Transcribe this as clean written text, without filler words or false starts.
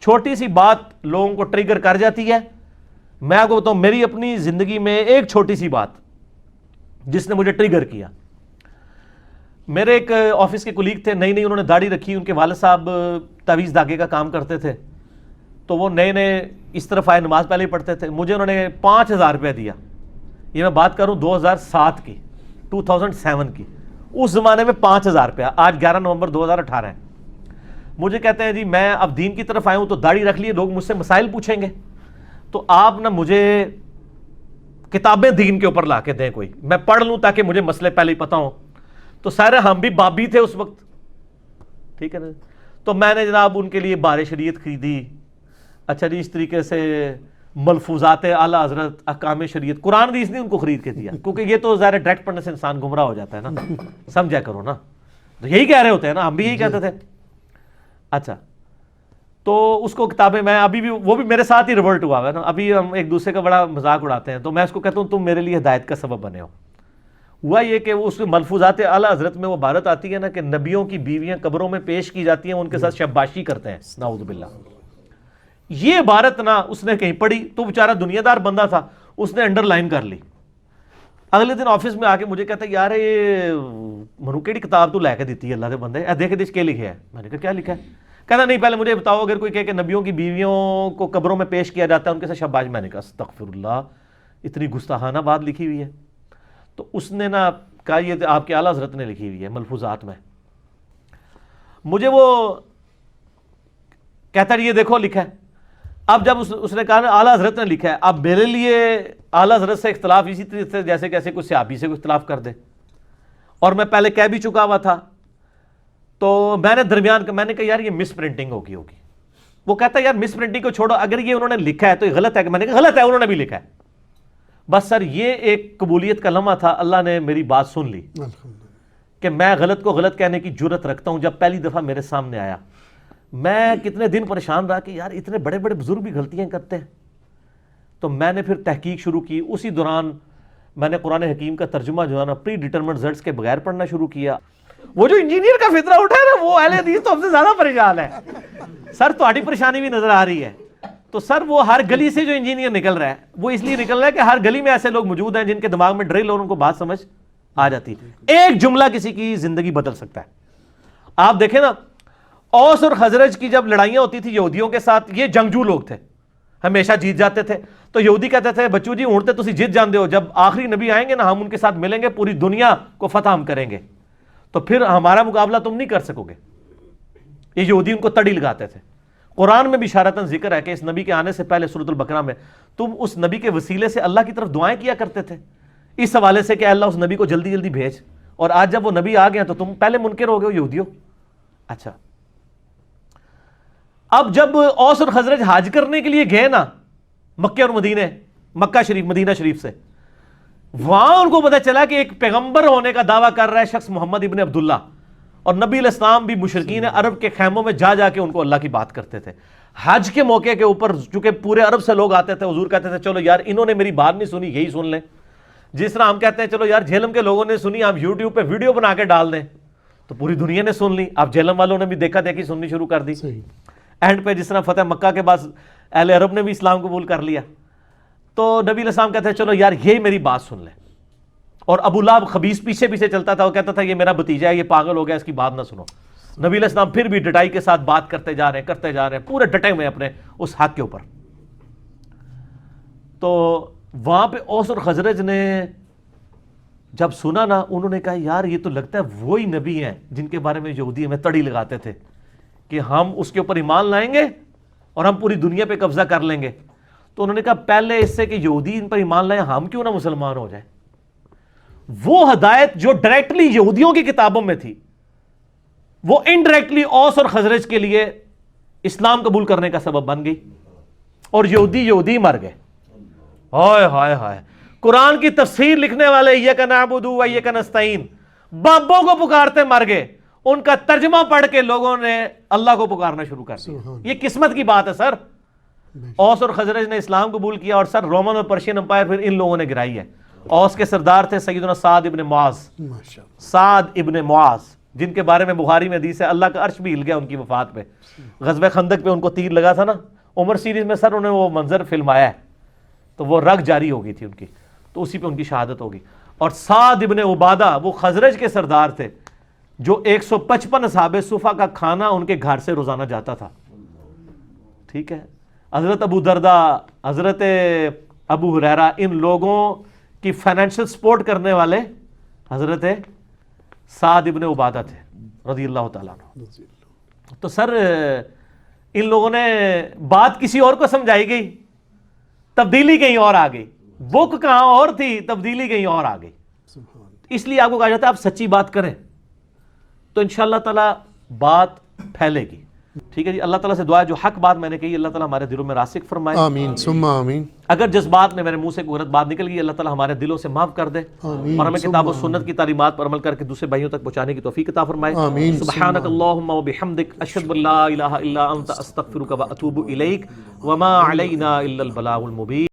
چھوٹی سی بات لوگوں کو ٹریگر کر جاتی ہے. میں آپ کو بتاؤں میری اپنی زندگی میں ایک چھوٹی سی بات جس نے مجھے ٹریگر کیا. میرے ایک آفس کے کولیگ تھے, نئی انہوں نے داڑھی رکھی, ان کے والد صاحب تعویذ دھاگے کا کام کرتے تھے, تو وہ نئے اس طرف آئے, نماز پہلے ہی پڑھتے تھے. مجھے انہوں نے 5,000 روپیہ دیا. یہ میں بات کروں 2007 کی, 2007 کی. اس زمانے میں 5,000 روپیہ, آج 11 نومبر 2018 ہے. مجھے کہتے ہیں جی میں اب دین کی طرف آیا ہوں تو داڑھی رکھ لیے, لوگ مجھ سے مسائل پوچھیں گے, تو آپ نا مجھے کتابیں دین کے اوپر لا کے دیں کوئی, میں پڑھ لوں تاکہ مجھے مسئلے پہلے ہی پتہ ہوں. تو سارے ہم بھی بابی تھے اس وقت, ٹھیک ہے نا. تو میں نے جناب ان کے لیے بار شریعت خریدی. اچھا جی, اس طریقے سے ملفوظات اعلیٰ حضرت, احکام شریعت, قرآن حدیث نے ان کو خرید کے دیا, کیونکہ یہ تو ظاہر ڈائریکٹ پڑھنے سے انسان گمراہ ہو جاتا ہے نا, سمجھا کرو نا. تو یہی کہہ رہے ہوتے ہیں نا, ہم بھی یہی کہتے تھے. اچھا تو اس کو کتابیں, میں ابھی بھی, وہ بھی میرے ساتھ ہی ریورٹ ہوا ہے نا, ابھی ہم ایک دوسرے کا بڑا مذاق اڑاتے ہیں, تو میں اس کو کہتا ہوں تم میرے لیے ہدایت کا سبب بنے ہو. ہوا یہ کہ وہ اس کے ملفوظات اعلیٰ حضرت میں وہ عبارت آتی ہے نا کہ نبیوں کی بیویاں قبروں میں پیش کی جاتی ہیں, ان کے ساتھ شباشی کرتے ہیں, نعوذ باللہ. یہ عبارت نا اس نے کہیں پڑھی, تو بیچارہ دنیا دار بندہ تھا, اس نے انڈر لائن کر لی. اگلے دن آفس میں آ کے مجھے کہتا ہے یار یہ منو کیڑی کتاب تو لے کے دیتی ہے اللہ دے بندے, دیکھ دیکھ کے لکھے ہے. میں نے کہا کیا لکھا ہے؟ کہتا نہیں پہلے مجھے بتاؤ, اگر کوئی کہے کہ نبیوں کی بیویوں کو قبروں میں پیش کیا جاتا ہے ان کے ساتھ شباش. میں نے کہا استغفر اللہ, اتنی گستاخانہ بات لکھی ہوئی ہے. تو اس نے نا کہا یہ آپ کے اعلیٰ حضرت نے لکھی ہوئی ہے ملفوظات میں. مجھے وہ کہتا ہے یہ دیکھو لکھا ہے. اب جب اس نے کہا نا اعلیٰ حضرت نے لکھا ہے, اب میرے لیے اعلیٰ حضرت سے اختلاف اسی طریقے سے جیسے کیسے کوئی صحابی سے کوئی اختلاف کر دے, اور میں پہلے کہہ بھی چکا ہوا تھا. تو میں نے درمیان کا, میں نے کہا یار یہ مس پرنٹنگ ہوگی. وہ کہتا ہے یار مس پرنٹنگ کو چھوڑو, اگر یہ انہوں نے لکھا ہے تو یہ غلط ہے. میں نے کہا غلط ہے, انہوں نے بھی لکھا ہے. بس سر یہ ایک قبولیت کا لمحہ تھا, اللہ نے میری بات سن لی کہ میں غلط کو غلط کہنے کی جرت رکھتا ہوں. جب پہلی دفعہ میرے سامنے آیا, میں کتنے دن پریشان رہا کہ یار اتنے بڑے بڑے بزرگ بھی غلطیاں کرتے ہیں. تو میں نے پھر تحقیق شروع کی. اسی دوران میں نے قرآن حکیم کا ترجمہ جو ہے نا پری ڈیٹرمنٹ ریزلٹس کے بغیر پڑھنا شروع کیا. وہ جو انجینئر کا فطرہ اٹھا ہے نا, وہ اہل حدیث تو ہم سے زیادہ پریشان ہے. سر تہاڈی پریشانی بھی نظر آ رہی ہے. تو سر وہ ہر گلی سے جو انجینئر نکل رہا ہے وہ اس لیے نکل رہا ہے کہ ہر گلی میں ایسے لوگ موجود ہیں جن کے دماغ میں ڈرل اور ان کو بات سمجھ آ جاتی. ایک جملہ کسی کی زندگی بدل سکتا ہے. آپ دیکھیں نا, اوس اور خزرج کی جب لڑائیاں ہوتی تھی یہودیوں کے ساتھ, یہ جنگجو لوگ تھے, ہمیشہ جیت جاتے تھے. تو یہودی کہتے تھے بچو جی اونٹتے تسی جیت جاندے ہو, جب آخری نبی آئیں گے نا ہم ان کے ساتھ ملیں گے, پوری دنیا کو فتح ہم کریں گے, تو پھر ہمارا مقابلہ تم نہیں کر سکو گے. یہ یہودی ان کو تڑی لگاتے تھے. قرآن میں بھی اشارتاً ذکر ہے کہ اس نبی کے آنے سے پہلے سورۃ البقرہ میں تم اس نبی کے وسیلے سے اللہ کی طرف دعائیں کیا کرتے تھے, اس حوالے سے کہ اللہ اس نبی کو جلدی جلدی بھیج. اور آج جب وہ نبی آ گیا تو تم پہلے منکر ہو گئے ہو یہودیوں. اچھا اب جب اوس اور خزرج حج کرنے کے لیے گئے نا مکہ اور مدینے, مکہ شریف مدینہ شریف سے, وہاں ان کو پتہ چلا کہ ایک پیغمبر ہونے کا دعویٰ کر رہا ہے شخص محمد ابن عبداللہ, اور نبی علیہ السلام بھی مشرکین عرب کے خیموں میں جا کے ان کو اللہ کی بات کرتے تھے. حج کے موقع کے اوپر چونکہ پورے عرب سے لوگ آتے تھے, حضور کہتے تھے چلو یار انہوں نے میری بات نہیں سنی, یہی سن لیں. جس طرح ہم کہتے ہیں چلو یار جہلم کے لوگوں نے سنی, آپ یوٹیوب پہ ویڈیو بنا کے ڈال دیں, تو پوری دنیا نے سن لی. اب جہلم والوں نے بھی دیکھا دیکھی سننی شروع کر دی. اینڈ پہ جس طرح فتح مکہ کے بعد اہل عرب نے بھی اسلام قبول کر لیا, تو نبی علیہ السلام کہتے ہیں چلو یار یہی میری بات سن لیں. اور ابو لہب خبیث پیچھے پیچھے چلتا تھا, وہ کہتا تھا یہ میرا بھتیجا ہے, یہ پاگل ہو گیا, اس کی بات نہ سنو. نبی علیہ السلام پھر بھی ڈٹائی کے ساتھ بات کرتے جا رہے ہیں, پورے ڈٹے ہوئے اپنے اس حق کے اوپر. تو وہاں پہ اوس اور خزرج نے جب سنا نا, انہوں نے کہا یار یہ تو لگتا ہے وہی نبی ہیں جن کے بارے میں یہودی ہمیں تڑی لگاتے تھے کہ ہم اس کے اوپر ایمان لائیں گے اور ہم پوری دنیا پہ قبضہ کر لیں گے. تو انہوں نے کہا پہلے اس سے کہ یہودی ان پر ایمان لائیں, ہم کیوں نہ مسلمان ہو جائیں. وہ ہدایت جو ڈائریکٹلی یہودیوں کی کتابوں میں تھی, وہ انڈائریکٹلی اوس اور خزرج کے لیے اسلام قبول کرنے کا سبب بن گئی, اور یہودی مر گئے. ہائے ہائے ہائے, قرآن کی تفسیر لکھنے والے ایاک نعبد و ایاک نستعین بابوں کو پکارتے مر گئے. ان کا ترجمہ پڑھ کے لوگوں نے اللہ کو پکارنا شروع کر دیا. یہ قسمت کی بات ہے سر. اوس اور خزرج نے اسلام قبول کیا, اور سر رومن اور پرشین امپائر پھر ان لوگوں نے گرائی ہے. اوس کے سردار تھے سیدنا سعد ابن معاذ, سعد ابن معاذ, جن کے بارے میں بخاری میں حدیث ہے اللہ کا عرش بھی ہل گیا ان کی وفات پہ. غزوہ خندق پہ ان کو تیر لگا تھا نا, عمر سیریز میں سر انہوں نے وہ منظر فلمایا ہے, تو وہ رگ جاری ہو گئی تھی ان کی, تو اسی پہ ان کی شہادت ہوگی. اور سعد ابن عبادہ وہ خزرج کے سردار تھے جو 155 اصحاب صفا کا کھانا ان کے گھر سے روزانہ جاتا تھا. ٹھیک ہے, حضرت ابو دردہ, حضرت ابو ہریرہ, ان لوگوں کی فائنینشل سپورٹ کرنے والے حضرت سعد ابن عبادہ تھے رضی اللہ تعالیٰ عنہ. تو سر ان لوگوں نے بات کسی اور کو سمجھائی گئی, تبدیلی کہیں اور آ گئی, بک کہاں اور تھی, تبدیلی کہیں اور آ گئی. اس لیے آپ کو کہا جاتا ہے آپ سچی بات کریں تو انشاءاللہ تعالیٰ بات پھیلے گی. ٹھیک ہے جی, اللہ تعالیٰ سے دعا ہے جو حق بات میں نے کہی اللہ تعالیٰ ہمارے دلوں میں راسخ فرمائے. آمین ثم آمین. اگر جذبات میں میرے منہ سے کوئی غلط بات نکل گئی اللہ تعالیٰ ہمارے دلوں سے معاف کر دے اور ہمیں کتاب و سنت کی تعلیمات پر عمل کر کے دوسرے بھائیوں تک پہنچانے کی توفیق عطا فرمائے. سبحانک اللہم و بحمدک اشہد ان لا الہ الا انت استغفرک و اتوب الیک وما علینا الا البلاغ المبین.